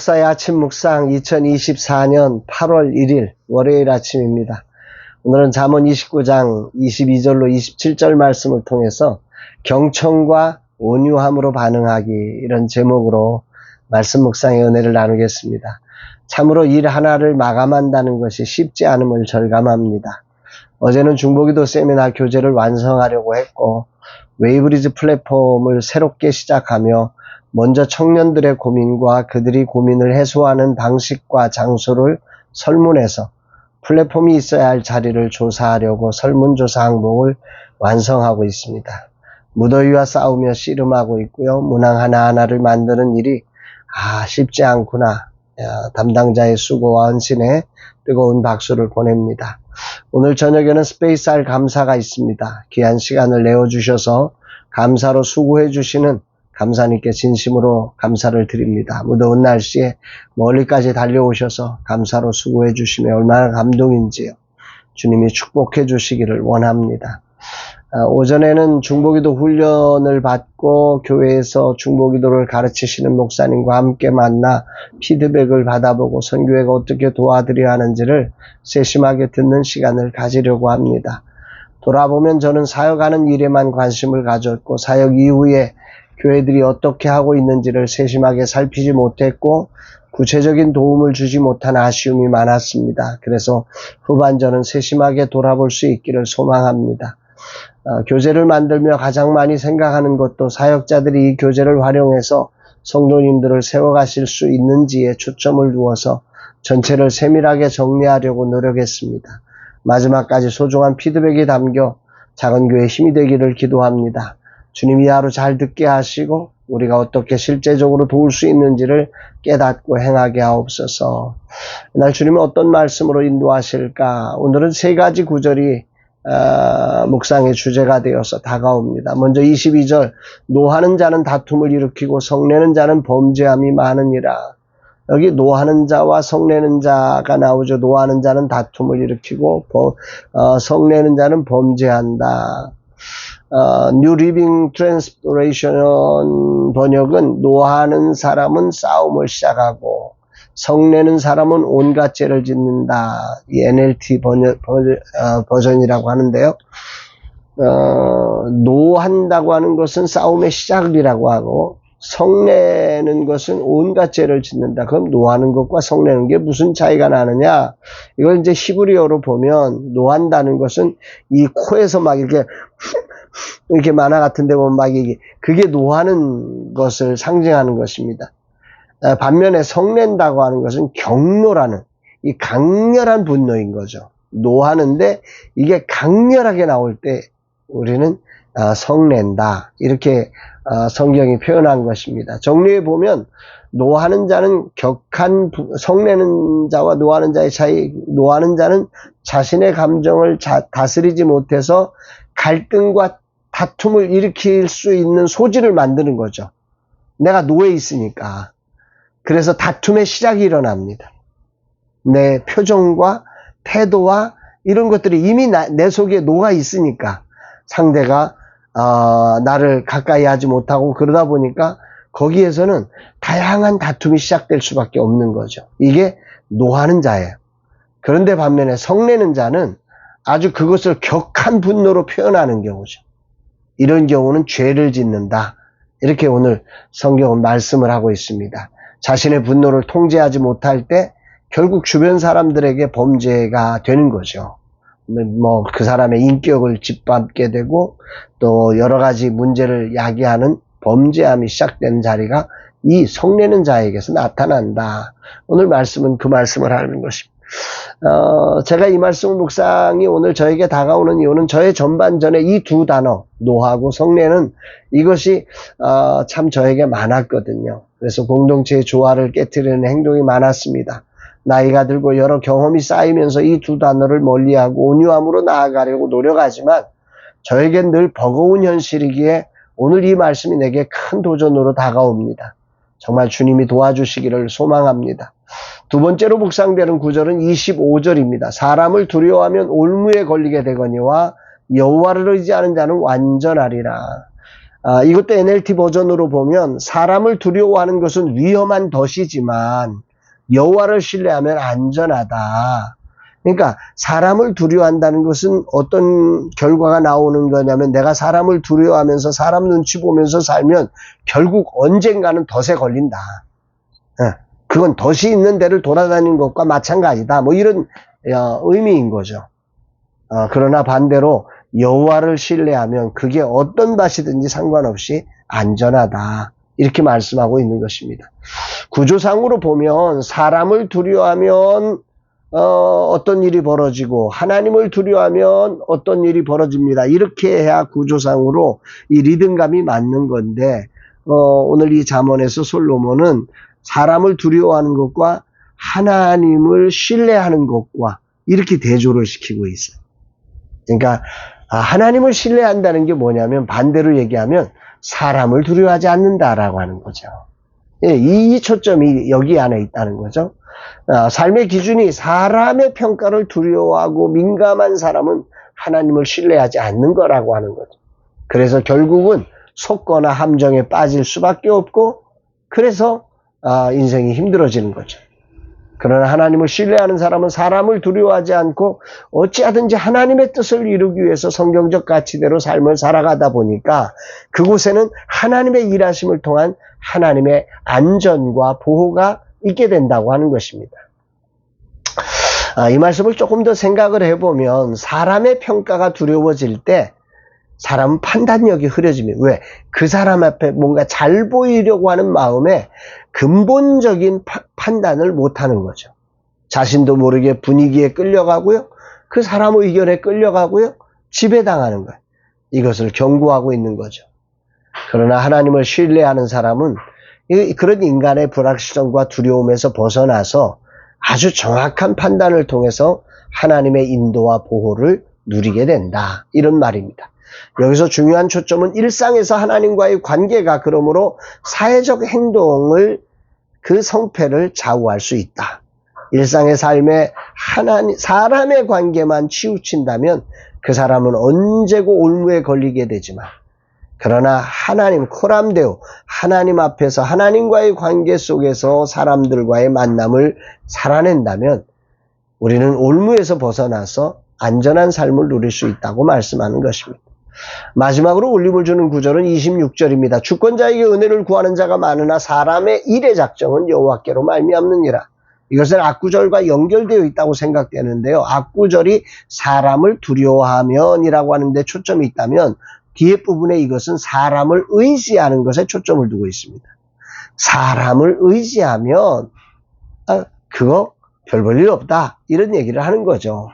목사의 아침 묵상 2024년 8월 1일 월요일 아침입니다. 오늘은 잠언 29장 22절로 27절 말씀을 통해서 경청과 온유함으로 반응하기, 이런 제목으로 말씀 묵상의 은혜를 나누겠습니다. 참으로 일 하나를 마감한다는 것이 쉽지 않음을 절감합니다. 어제는 중보기도 세미나 교재를 완성하려고 했고, 웨이브리지 플랫폼을 새롭게 시작하며 먼저 청년들의 고민과 그들이 고민을 해소하는 방식과 장소를 설문해서 플랫폼이 있어야 할 자리를 조사하려고 설문조사 항목을 완성하고 있습니다. 무더위와 싸우며 씨름하고 있고요. 문항 하나하나를 만드는 일이 쉽지 않구나. 담당자의 수고와 헌신에 뜨거운 박수를 보냅니다. 오늘 저녁에는 스페이스알 감사가 있습니다. 귀한 시간을 내어주셔서 감사로 수고해 주시는 감사님께 진심으로 감사를 드립니다. 무더운 날씨에 멀리까지 달려오셔서 감사로 수고해 주시면 얼마나 감동인지요. 주님이 축복해 주시기를 원합니다. 오전에는 중보기도 훈련을 받고 교회에서 중보기도를 가르치시는 목사님과 함께 만나 피드백을 받아보고 선교회가 어떻게 도와드려야 하는지를 세심하게 듣는 시간을 가지려고 합니다. 돌아보면 저는 사역하는 일에만 관심을 가졌고, 사역 이후에 교회들이 어떻게 하고 있는지를 세심하게 살피지 못했고, 구체적인 도움을 주지 못한 아쉬움이 많았습니다. 그래서 후반전은 세심하게 돌아볼 수 있기를 소망합니다. 교재를 만들며 가장 많이 생각하는 것도 사역자들이 이 교재를 활용해서 성도님들을 세워가실 수 있는지에 초점을 두어서 전체를 세밀하게 정리하려고 노력했습니다. 마지막까지 소중한 피드백이 담겨 작은 교회의 힘이 되기를 기도합니다. 주님이 하루 잘 듣게 하시고 우리가 어떻게 실제적으로 도울 수 있는지를 깨닫고 행하게 하옵소서. 이날 주님은 어떤 말씀으로 인도하실까? 오늘은 세 가지 구절이 묵상의 주제가 되어서 다가옵니다. 먼저 22절, 노하는 자는 다툼을 일으키고 성내는 자는 범죄함이 많으니라. 여기 노하는 자와 성내는 자가 나오죠. 노하는 자는 다툼을 일으키고 성내는 자는 범죄한다. New Living Translation 번역은 노하는 사람은 싸움을 시작하고 성내는 사람은 온갖 죄를 짓는다. 이 NLT 버전이라고 하는데요. 노한다고 하는 것은 싸움의 시작이라고 하고, 성내는 것은 온갖 죄를 짓는다. 그럼 노하는 것과 성내는 게 무슨 차이가 나느냐? 이걸 이제 히브리어로 보면 노한다는 것은 이 코에서 막 이렇게 만화 같은 데 보면 막 그게 노하는 것을 상징하는 것입니다. 반면에 성낸다고 하는 것은 경노라는, 이 강렬한 분노인 거죠. 노하는데 이게 강렬하게 나올 때 우리는 성낸다, 이렇게 성경이 표현한 것입니다. 정리해 보면 노하는 자는 성내는 자와 노하는 자의 차이, 노하는 자는 자신의 감정을 다스리지 못해서 갈등과 다툼을 일으킬 수 있는 소지를 만드는 거죠. 내가 노에 있으니까. 그래서 다툼의 시작이 일어납니다. 내 표정과 태도와 이런 것들이 이미 내 속에 노가 있으니까 상대가 나를 가까이 하지 못하고, 그러다 보니까 거기에서는 다양한 다툼이 시작될 수밖에 없는 거죠. 이게 노하는 자예요. 그런데 반면에 성내는 자는 아주 그것을 격한 분노로 표현하는 경우죠. 이런 경우는 죄를 짓는다. 이렇게 오늘 성경은 말씀을 하고 있습니다. 자신의 분노를 통제하지 못할 때 결국 주변 사람들에게 범죄가 되는 거죠. 그 사람의 인격을 짓밟게 되고 또 여러 가지 문제를 야기하는 범죄함이 시작되는 자리가 이 성내는 자에게서 나타난다. 오늘 말씀은 그 말씀을 하는 것입니다. 제가 이 말씀 묵상이 오늘 저에게 다가오는 이유는 저의 전반전에 이 두 단어, 노하고 성내는, 이것이 참 저에게 많았거든요. 그래서 공동체의 조화를 깨트리는 행동이 많았습니다. 나이가 들고 여러 경험이 쌓이면서 이 두 단어를 멀리하고 온유함으로 나아가려고 노력하지만 저에겐 늘 버거운 현실이기에 오늘 이 말씀이 내게 큰 도전으로 다가옵니다. 정말 주님이 도와주시기를 소망합니다. 두 번째로 묵상되는 구절은 25절입니다. 사람을 두려워하면 올무에 걸리게 되거니와 여호와를 의지하는 자는 완전하리라. 이것도 NLT 버전으로 보면 사람을 두려워하는 것은 위험한 덫이지만 여호와를 신뢰하면 안전하다. 그러니까 사람을 두려워한다는 것은 어떤 결과가 나오는 거냐면 내가 사람을 두려워하면서 사람 눈치 보면서 살면 결국 언젠가는 덫에 걸린다. 그건 덫이 있는 데를 돌아다니는 것과 마찬가지다. 뭐 이런 의미인 거죠. 그러나 반대로 여호와를 신뢰하면 그게 어떤 밭이든지 상관없이 안전하다. 이렇게 말씀하고 있는 것입니다. 구조상으로 보면 사람을 두려워하면 어떤 일이 벌어지고 하나님을 두려워하면 어떤 일이 벌어집니다. 이렇게 해야 구조상으로 이 리듬감이 맞는 건데 오늘 이 잠언에서 솔로몬은 사람을 두려워하는 것과 하나님을 신뢰하는 것과 이렇게 대조를 시키고 있어요. 그러니까 하나님을 신뢰한다는 게 뭐냐면 반대로 얘기하면 사람을 두려워하지 않는다라고 하는 거죠. 이 초점이 여기 안에 있다는 거죠. 삶의 기준이 사람의 평가를 두려워하고 민감한 사람은 하나님을 신뢰하지 않는 거라고 하는 거죠. 그래서 결국은 속거나 함정에 빠질 수밖에 없고 그래서 인생이 힘들어지는 거죠. 그러나 하나님을 신뢰하는 사람은 사람을 두려워하지 않고 어찌하든지 하나님의 뜻을 이루기 위해서 성경적 가치대로 삶을 살아가다 보니까 그곳에는 하나님의 일하심을 통한 하나님의 안전과 보호가 있게 된다고 하는 것입니다. 이 말씀을 조금 더 생각을 해보면 사람의 평가가 두려워질 때 사람은 판단력이 흐려집니다. 왜? 그 사람 앞에 뭔가 잘 보이려고 하는 마음에 근본적인 판단을 못하는 거죠. 자신도 모르게 분위기에 끌려가고요. 그 사람 의견에 끌려가고요. 지배당하는 거예요. 이것을 경고하고 있는 거죠. 그러나 하나님을 신뢰하는 사람은 그런 인간의 불확실성과 두려움에서 벗어나서 아주 정확한 판단을 통해서 하나님의 인도와 보호를 누리게 된다. 이런 말입니다. 여기서 중요한 초점은 일상에서 하나님과의 관계가 그러므로 사회적 행동을 그 성패를 좌우할 수 있다. 일상의 삶에 사람의 관계만 치우친다면 그 사람은 언제고 올무에 걸리게 되지만 그러나 하나님 코람데오 하나님 앞에서 하나님과의 관계 속에서 사람들과의 만남을 살아낸다면 우리는 올무에서 벗어나서 안전한 삶을 누릴 수 있다고 말씀하는 것입니다. 마지막으로 울림을 주는 구절은 26절입니다. 주권자에게 은혜를 구하는 자가 많으나 사람의 일의 작정은 여호와께로 말미암느니라. 이것은 앞구절과 연결되어 있다고 생각되는데요. 앞구절이 사람을 두려워하면이라고 하는데 초점이 있다면 뒤에 부분에 이것은 사람을 의지하는 것에 초점을 두고 있습니다. 사람을 의지하면 그거 별 볼 일 없다 이런 얘기를 하는 거죠.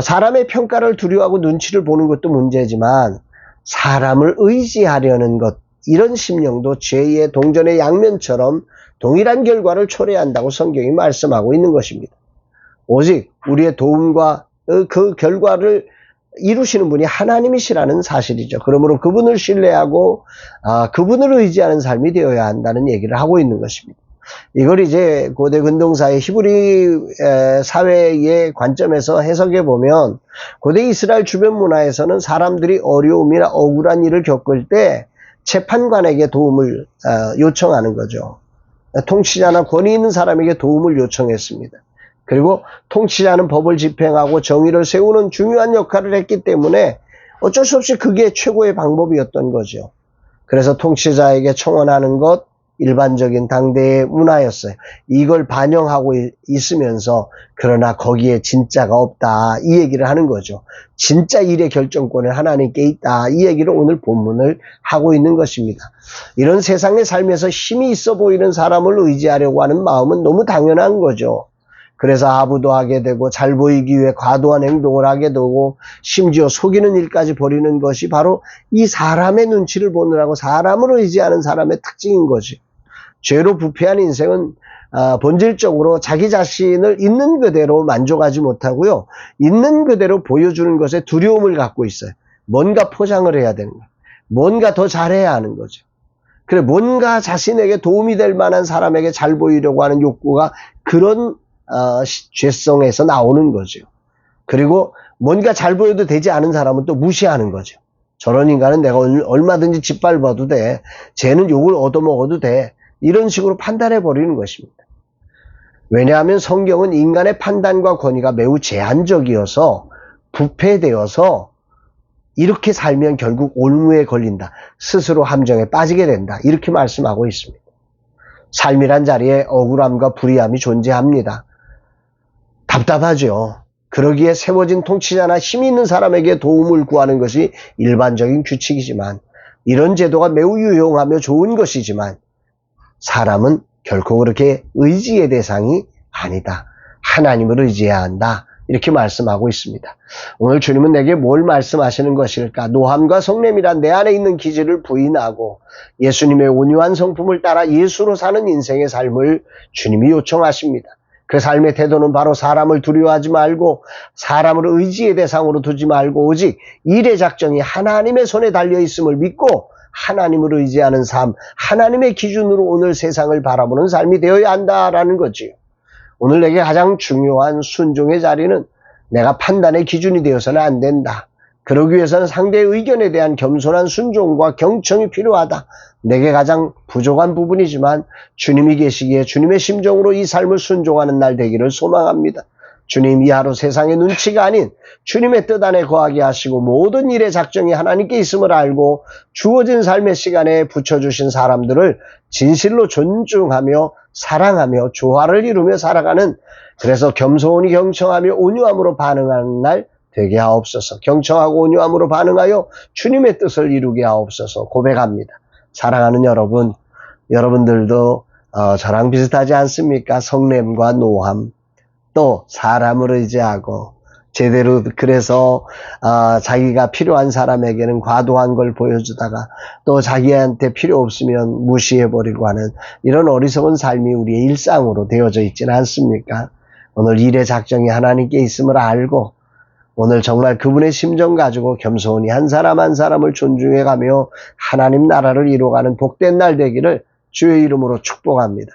사람의 평가를 두려워하고 눈치를 보는 것도 문제지만 사람을 의지하려는 것 이런 심령도 죄의 동전의 양면처럼 동일한 결과를 초래한다고 성경이 말씀하고 있는 것입니다. 오직 우리의 도움과 그 결과를 이루시는 분이 하나님이시라는 사실이죠. 그러므로 그분을 신뢰하고 그분을 의지하는 삶이 되어야 한다는 얘기를 하고 있는 것입니다. 이걸 이제 고대 근동사의 히브리 사회의 관점에서 해석해 보면 고대 이스라엘 주변 문화에서는 사람들이 어려움이나 억울한 일을 겪을 때 재판관에게 도움을 요청하는 거죠. 통치자나 권위 있는 사람에게 도움을 요청했습니다. 그리고 통치자는 법을 집행하고 정의를 세우는 중요한 역할을 했기 때문에 어쩔 수 없이 그게 최고의 방법이었던 거죠. 그래서 통치자에게 청원하는 것 일반적인 당대의 문화였어요. 이걸 반영하고 있으면서 그러나 거기에 진짜가 없다 이 얘기를 하는 거죠. 진짜 일의 결정권은 하나님께 있다 이 얘기를 오늘 본문을 하고 있는 것입니다. 이런 세상의 삶에서 힘이 있어 보이는 사람을 의지하려고 하는 마음은 너무 당연한 거죠. 그래서 아부도 하게 되고 잘 보이기 위해 과도한 행동을 하게 되고 심지어 속이는 일까지 벌이는 것이 바로 이 사람의 눈치를 보느라고 사람을 의지하는 사람의 특징인 거지. 죄로 부패한 인생은 본질적으로 자기 자신을 있는 그대로 만족하지 못하고요. 있는 그대로 보여주는 것에 두려움을 갖고 있어요. 뭔가 포장을 해야 되는 거예요. 뭔가 더 잘해야 하는 거죠. 그래 뭔가 자신에게 도움이 될 만한 사람에게 잘 보이려고 하는 욕구가 그런 죄성에서 나오는 거죠. 그리고 뭔가 잘 보여도 되지 않은 사람은 또 무시하는 거죠. 저런 인간은 내가 얼마든지 짓밟아도 돼. 쟤는 욕을 얻어먹어도 돼. 이런 식으로 판단해 버리는 것입니다. 왜냐하면 성경은 인간의 판단과 권위가 매우 제한적이어서 부패되어서 이렇게 살면 결국 올무에 걸린다. 스스로 함정에 빠지게 된다. 이렇게 말씀하고 있습니다. 삶이란 자리에 억울함과 불의함이 존재합니다. 답답하죠. 그러기에 세워진 통치자나 힘 있는 사람에게 도움을 구하는 것이 일반적인 규칙이지만 이런 제도가 매우 유용하며 좋은 것이지만 사람은 결코 그렇게 의지의 대상이 아니다. 하나님을 의지해야 한다. 이렇게 말씀하고 있습니다. 오늘 주님은 내게 뭘 말씀하시는 것일까? 노함과 성냄이란 내 안에 있는 기질을 부인하고 예수님의 온유한 성품을 따라 예수로 사는 인생의 삶을 주님이 요청하십니다. 그 삶의 태도는 바로 사람을 두려워하지 말고 사람을 의지의 대상으로 두지 말고 오직 일의 작정이 하나님의 손에 달려 있음을 믿고 하나님을 의지하는 삶, 하나님의 기준으로 오늘 세상을 바라보는 삶이 되어야 한다라는 거지요. 오늘 내게 가장 중요한 순종의 자리는 내가 판단의 기준이 되어서는 안 된다. 그러기 위해서는 상대의 의견에 대한 겸손한 순종과 경청이 필요하다. 내게 가장 부족한 부분이지만 주님이 계시기에 주님의 심정으로 이 삶을 순종하는 날 되기를 소망합니다. 주님 이 하루 세상의 눈치가 아닌 주님의 뜻 안에 거하게 하시고 모든 일의 작정이 하나님께 있음을 알고 주어진 삶의 시간에 붙여주신 사람들을 진실로 존중하며 사랑하며 조화를 이루며 살아가는 그래서 겸손히 경청하며 온유함으로 반응하는 날 되게 하옵소서. 경청하고 온유함으로 반응하여 주님의 뜻을 이루게 하옵소서 고백합니다. 사랑하는 여러분, 여러분들도 저랑 비슷하지 않습니까? 성냄과 노함, 또 사람을 의지하고 제대로 그래서 자기가 필요한 사람에게는 과도한 걸 보여주다가 또 자기한테 필요 없으면 무시해버리고 하는 이런 어리석은 삶이 우리의 일상으로 되어져 있지는 않습니까? 오늘 일의 작정이 하나님께 있음을 알고 오늘 정말 그분의 심정 가지고 겸손히 한 사람 한 사람을 존중해가며 하나님 나라를 이루어가는 복된 날 되기를 주의 이름으로 축복합니다.